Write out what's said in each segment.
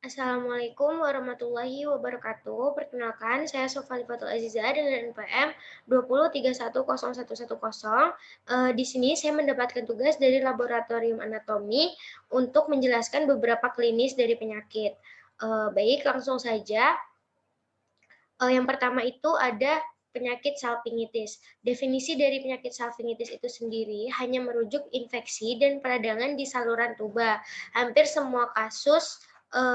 Assalamualaikum warahmatullahi wabarakatuh. Perkenalkan, saya Sofalifatul Aziza dengan NPM 203101110. Di sini saya mendapatkan tugas dari Laboratorium Anatomi untuk menjelaskan beberapa klinis dari penyakit. Baik, langsung saja. Yang pertama itu ada penyakit salpingitis. Definisi dari penyakit salpingitis itu sendiri hanya merujuk infeksi dan peradangan di saluran tuba. Hampir semua kasus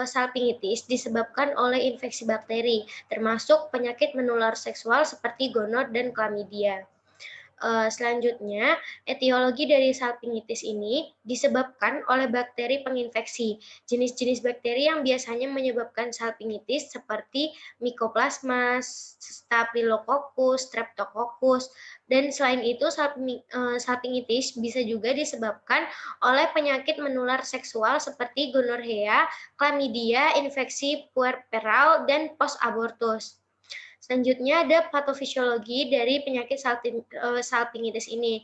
salpingitis disebabkan oleh infeksi bakteri, termasuk penyakit menular seksual seperti gonor dan chlamydia. Selanjutnya, etiologi dari salpingitis ini disebabkan oleh bakteri penginfeksi. Jenis-jenis bakteri yang biasanya menyebabkan salpingitis seperti Mycoplasma, Staphylococcus, Streptococcus, dan selain itu salpingitis bisa juga disebabkan oleh penyakit menular seksual seperti gonorrhea, chlamydia, infeksi puerperal, dan post-abortus. Selanjutnya ada patofisiologi dari penyakit salpingitis ini.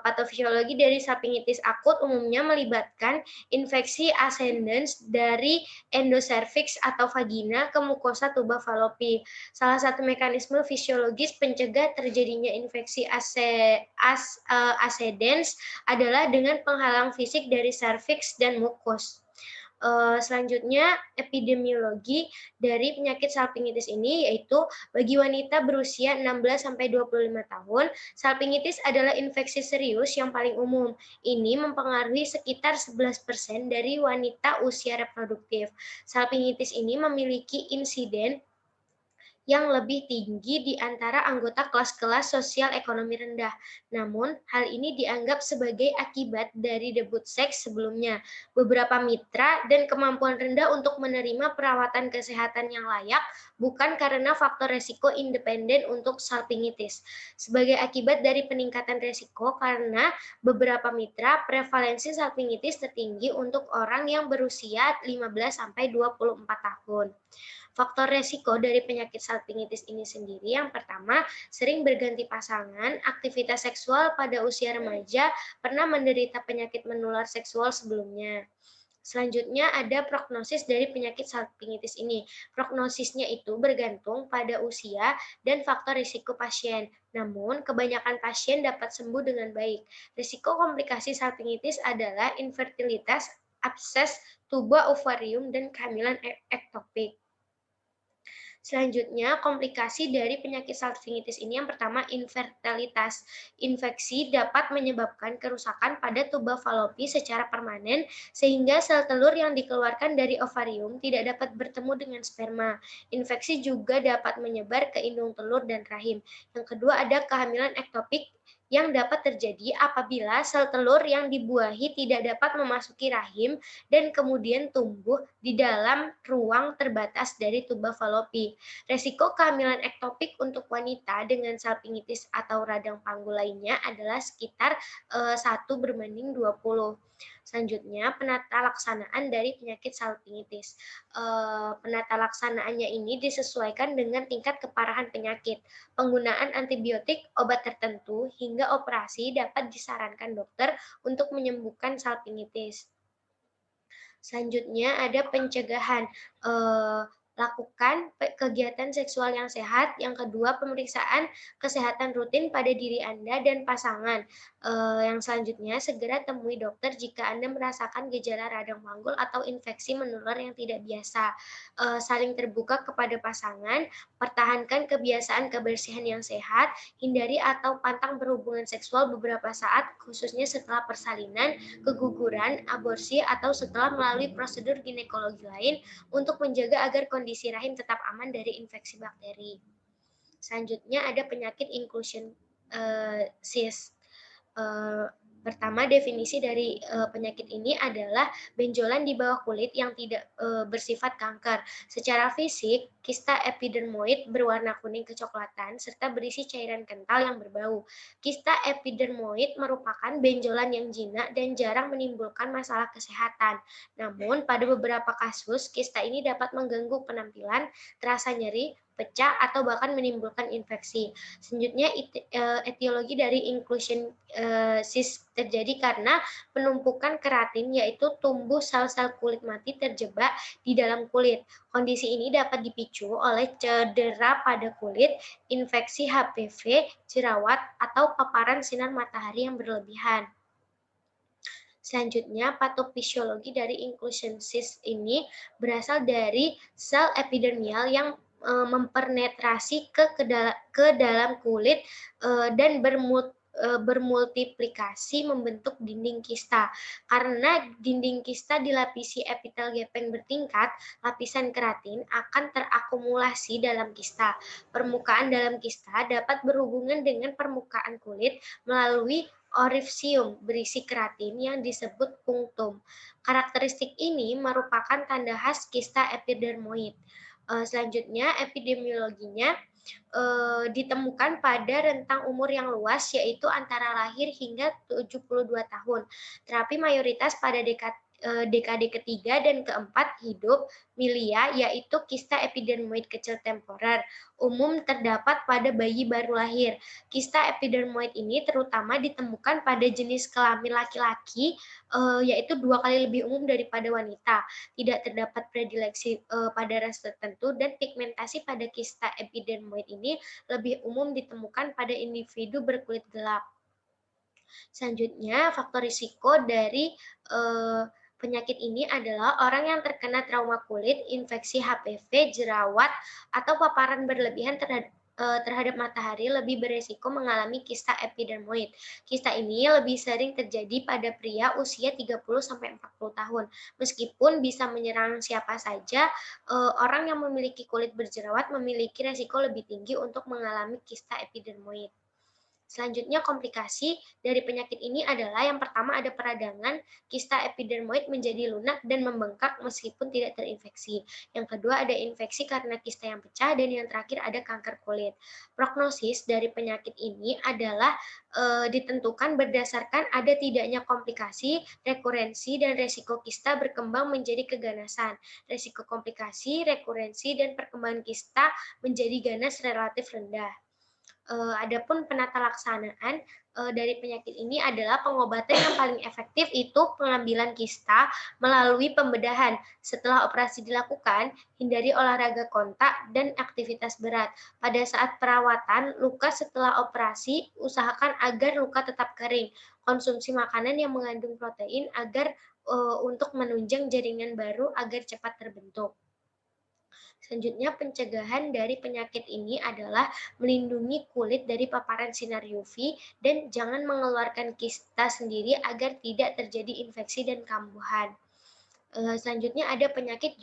Patofisiologi dari salpingitis akut umumnya melibatkan infeksi ascendens dari endocervix atau vagina ke mukosa tuba falopi. Salah satu mekanisme fisiologis pencegah terjadinya infeksi ascendens adalah dengan penghalang fisik dari serviks dan mukus. Selanjutnya epidemiologi dari penyakit salpingitis ini yaitu bagi wanita berusia 16 sampai 25 tahun, salpingitis adalah infeksi serius yang paling umum. Ini mempengaruhi sekitar 11% dari wanita usia reproduktif. Salpingitis ini memiliki insiden yang lebih tinggi di antara anggota kelas-kelas sosial ekonomi rendah. Namun, hal ini dianggap sebagai akibat dari debut seks sebelumnya, beberapa mitra, dan kemampuan rendah untuk menerima perawatan kesehatan yang layak, bukan karena faktor resiko independen untuk salpingitis. Sebagai akibat dari peningkatan resiko karena beberapa mitra, prevalensi salpingitis tertinggi untuk orang yang berusia 15-24 tahun. Faktor resiko dari penyakit salpingitis ini sendiri yang pertama, sering berganti pasangan, aktivitas seksual pada usia remaja, pernah menderita penyakit menular seksual sebelumnya. Selanjutnya ada prognosis dari penyakit salpingitis ini. Prognosisnya itu bergantung pada usia dan faktor risiko pasien. Namun, kebanyakan pasien dapat sembuh dengan baik. Risiko komplikasi salpingitis adalah infertilitas, abses, tuba ovarium, dan kehamilan ektopik. Selanjutnya, komplikasi dari penyakit salpingitis ini yang pertama infertilitas. Infeksi dapat menyebabkan kerusakan pada tuba falopi secara permanen sehingga sel telur yang dikeluarkan dari ovarium tidak dapat bertemu dengan sperma. Infeksi juga dapat menyebar ke indung telur dan rahim. Yang kedua ada kehamilan ektopik yang dapat terjadi apabila sel telur yang dibuahi tidak dapat memasuki rahim dan kemudian tumbuh di dalam ruang terbatas dari tuba falopi. Resiko kehamilan ektopik untuk wanita dengan salpingitis atau radang panggul lainnya adalah sekitar 1:20. Selanjutnya, penata laksanaan dari penyakit salpingitis. Penata laksanaannya ini disesuaikan dengan tingkat keparahan penyakit. Penggunaan antibiotik, obat tertentu, hingga operasi dapat disarankan dokter untuk menyembuhkan salpingitis. Selanjutnya ada pencegahan, lakukan kegiatan seksual yang sehat. Yang kedua, pemeriksaan kesehatan rutin pada diri Anda dan pasangan. Yang selanjutnya, segera temui dokter jika Anda merasakan gejala radang panggul atau infeksi menular yang tidak biasa. Saling terbuka kepada pasangan, pertahankan kebiasaan kebersihan yang sehat, hindari atau pantang berhubungan seksual beberapa saat, khususnya setelah persalinan, keguguran, aborsi, atau setelah melalui prosedur ginekologi lain untuk menjaga agar kondisi rahim tetap aman dari infeksi bakteri. Selanjutnya ada penyakit inclusion cyst. Pertama, definisi dari penyakit ini adalah benjolan di bawah kulit yang tidak bersifat kanker. Secara fisik, kista epidermoid berwarna kuning kecoklatan serta berisi cairan kental yang berbau. Kista epidermoid merupakan benjolan yang jinak dan jarang menimbulkan masalah kesehatan. Namun, pada beberapa kasus, kista ini dapat mengganggu penampilan, terasa nyeri, pecah, atau bahkan menimbulkan infeksi. Selanjutnya, etiologi dari inclusion cyst terjadi karena penumpukan keratin, yaitu tumbuh sel-sel kulit mati terjebak di dalam kulit. Kondisi ini dapat dipicu oleh cedera pada kulit, infeksi HPV, jerawat, atau paparan sinar matahari yang berlebihan. Selanjutnya, patofisiologi dari inclusion cyst ini berasal dari sel epidermial yang mempenetrasi ke dalam kulit dan bermultiplikasi membentuk dinding kista. Karena dinding kista dilapisi epitel gepeng bertingkat, lapisan keratin akan terakumulasi dalam kista. Permukaan dalam kista dapat berhubungan dengan permukaan kulit melalui orifsium berisi keratin yang disebut punctum. Karakteristik ini merupakan tanda khas kista epidermoid. Selanjutnya, epidemiologinya ditemukan pada rentang umur yang luas, yaitu antara lahir hingga 72 tahun. Terapi mayoritas pada dekade ketiga dan keempat hidup milia, yaitu kista epidermoid kecil temporer, umum terdapat pada bayi baru lahir. Kista epidermoid ini terutama ditemukan pada jenis kelamin laki-laki, yaitu 2 kali lebih umum daripada wanita. Tidak terdapat predileksi pada ras tertentu, dan pigmentasi pada kista epidermoid ini lebih umum ditemukan pada individu berkulit gelap. Selanjutnya, faktor risiko dari penyakit ini adalah orang yang terkena trauma kulit, infeksi HPV, jerawat, atau paparan berlebihan terhadap matahari lebih beresiko mengalami kista epidermoid. Kista ini lebih sering terjadi pada pria usia 30-40 tahun. Meskipun bisa menyerang siapa saja, orang yang memiliki kulit berjerawat memiliki resiko lebih tinggi untuk mengalami kista epidermoid. Selanjutnya, komplikasi dari penyakit ini adalah yang pertama ada peradangan, kista epidermoid menjadi lunak dan membengkak meskipun tidak terinfeksi. Yang kedua ada infeksi karena kista yang pecah, dan yang terakhir ada kanker kulit. Prognosis dari penyakit ini adalah ditentukan berdasarkan ada tidaknya komplikasi, rekurensi, dan resiko kista berkembang menjadi keganasan. Resiko komplikasi, rekurensi, dan perkembangan kista menjadi ganas relatif rendah. Adapun penata laksanaan dari penyakit ini adalah pengobatan yang paling efektif itu pengambilan kista melalui pembedahan. Setelah operasi dilakukan, hindari olahraga kontak dan aktivitas berat. Pada saat perawatan luka setelah operasi, usahakan agar luka tetap kering. Konsumsi makanan yang mengandung protein agar untuk menunjang jaringan baru agar cepat terbentuk. Selanjutnya, pencegahan dari penyakit ini adalah melindungi kulit dari paparan sinar UV dan jangan mengeluarkan kista sendiri agar tidak terjadi infeksi dan kambuhan. Selanjutnya ada penyakit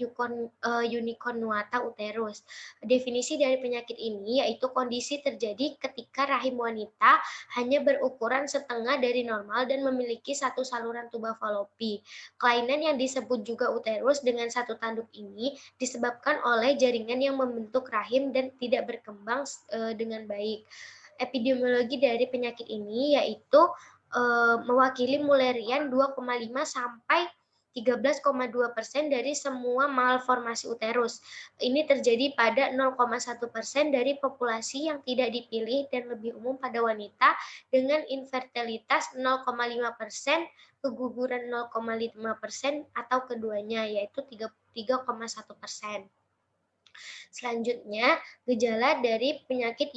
unicornuata uterus. Definisi dari penyakit ini yaitu kondisi terjadi ketika rahim wanita hanya berukuran setengah dari normal dan memiliki satu saluran tuba falopi. Kelainan yang disebut juga uterus dengan satu tanduk ini disebabkan oleh jaringan yang membentuk rahim dan tidak berkembang dengan baik. Epidemiologi dari penyakit ini yaitu mewakili mulerian 2,5 sampai 13,2% dari semua malformasi uterus. Ini terjadi pada 0,1% dari populasi yang tidak dipilih dan lebih umum pada wanita dengan infertilitas 0,5%, keguguran 0,5% atau keduanya yaitu 3,1%. Selanjutnya, gejala dari penyakit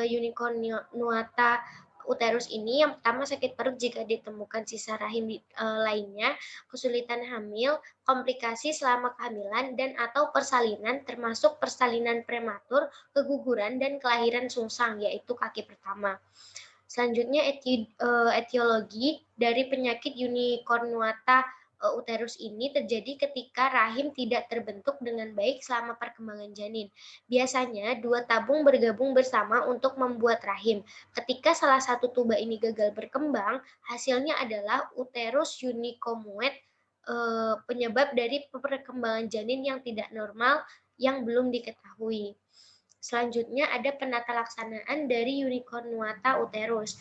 unicornuata uterus ini yang pertama sakit perut jika ditemukan sisa rahim lainnya, kesulitan hamil, komplikasi selama kehamilan dan atau persalinan termasuk persalinan prematur, keguguran dan kelahiran sungsang yaitu kaki pertama. Selanjutnya etiologi dari penyakit unicornuata uterus ini terjadi ketika rahim tidak terbentuk dengan baik selama perkembangan janin. Biasanya dua tabung bergabung bersama untuk membuat rahim. Ketika salah satu tuba ini gagal berkembang, hasilnya adalah uterus unicomuate, penyebab dari perkembangan janin yang tidak normal yang belum diketahui. Selanjutnya ada penata laksanaan dari unicornuata uterus.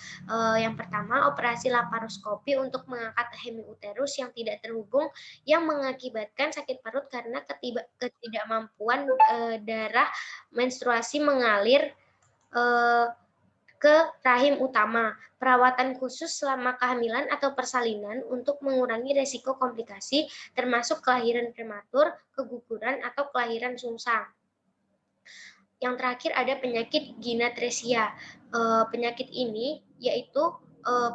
Yang pertama, operasi laparoskopi untuk mengangkat hemiuterus yang tidak terhubung yang mengakibatkan sakit perut karena ketidakmampuan darah menstruasi mengalir eh, ke rahim utama. Perawatan khusus selama kehamilan atau persalinan untuk mengurangi resiko komplikasi termasuk kelahiran prematur, keguguran, atau kelahiran sungsang. Yang terakhir ada penyakit ginatresia. Penyakit ini yaitu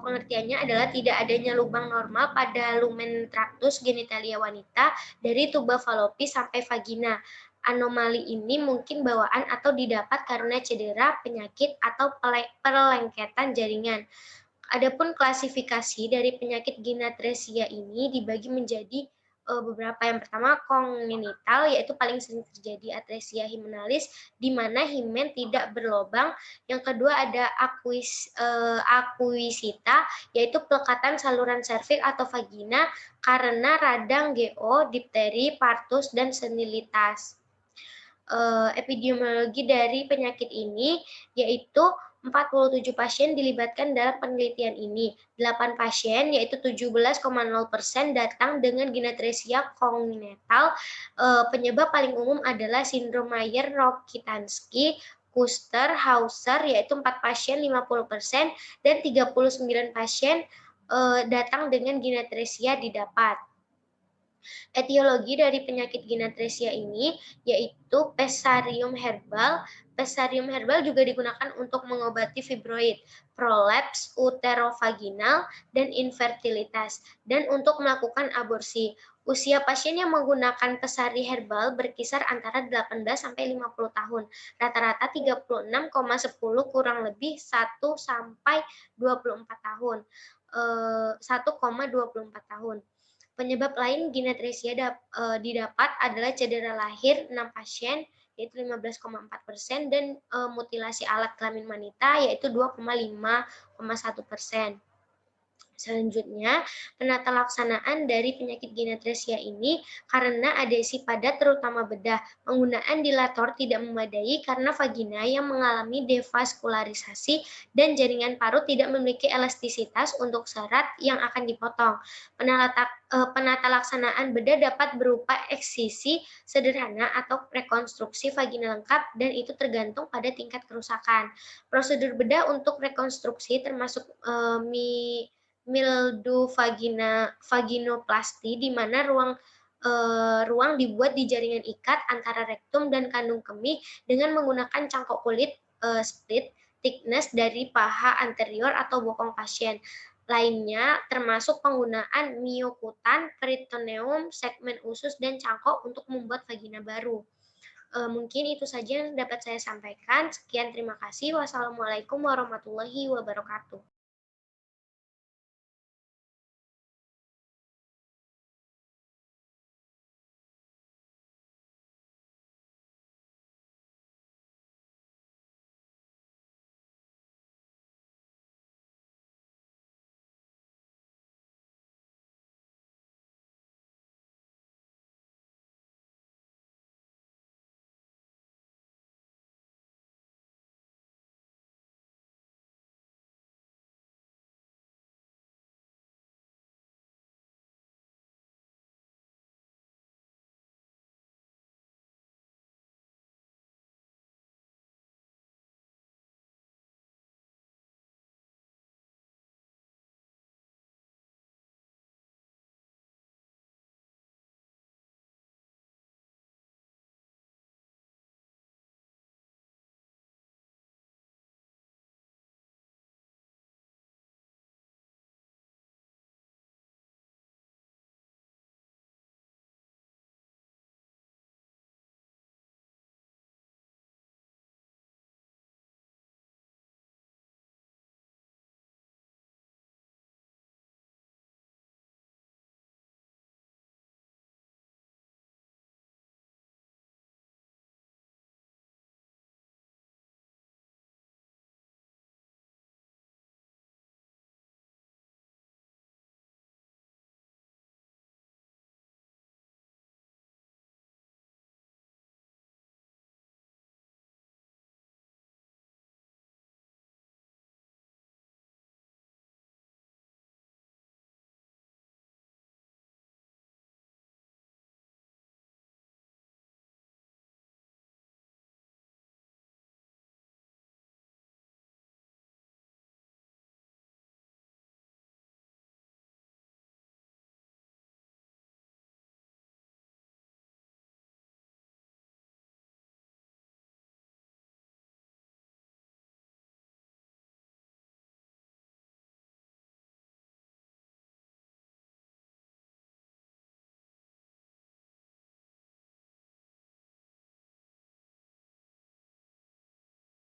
pengertiannya adalah tidak adanya lubang normal pada lumen traktus genitalia wanita dari tuba falopis sampai vagina. Anomali ini mungkin bawaan atau didapat karena cedera, penyakit, atau perlengketan jaringan. Adapun klasifikasi dari penyakit ginatresia ini dibagi menjadi beberapa. Yang pertama kongenital, yaitu paling sering terjadi atresia hymenalis di mana himen tidak berlobang. Yang kedua ada akuisita, yaitu pelekatan saluran serviks atau vagina karena radang GO, difteri, partus, dan senilitas. Epidemiologi dari penyakit ini yaitu 47 pasien dilibatkan dalam penelitian ini. 8 pasien yaitu 17,0% datang dengan ginatresia kongenital. Penyebab paling umum adalah sindrom Mayer-Rokitansky, Kuster, Hauser, yaitu 4 pasien 50% dan 39 pasien datang dengan ginatresia didapat. Etiologi dari penyakit ginatresia ini yaitu Pessarium herbal. Pessarium herbal juga digunakan untuk mengobati fibroid, prolaps uterovaginal, dan infertilitas, dan untuk melakukan aborsi. Usia pasien yang menggunakan pesari herbal berkisar antara 18 sampai 50 tahun. Rata-rata 36,10 kurang lebih 1 sampai 24 tahun. 1,24 tahun. Penyebab lain ginatresia didapat adalah cedera lahir 6 pasien, yaitu 15,4%, dan mutilasi alat kelamin wanita, yaitu 2,5,1%. Selanjutnya, penata laksanaan dari penyakit ginatresia ini karena adesi padat terutama bedah. Penggunaan dilator tidak memadai karena vagina yang mengalami devaskularisasi dan jaringan parut tidak memiliki elastisitas untuk serat yang akan dipotong. Penata laksanaan bedah dapat berupa eksisi sederhana atau rekonstruksi vagina lengkap dan itu tergantung pada tingkat kerusakan. Prosedur bedah untuk rekonstruksi termasuk vaginoplasti di mana ruang dibuat di jaringan ikat antara rektum dan kandung kemih dengan menggunakan cangkok kulit split thickness dari paha anterior atau bokong pasien. Lainnya termasuk penggunaan myokutan, peritoneum, segmen usus, dan cangkok untuk membuat vagina baru. Mungkin itu saja yang dapat saya sampaikan. Sekian, terima kasih. Wassalamualaikum warahmatullahi wabarakatuh.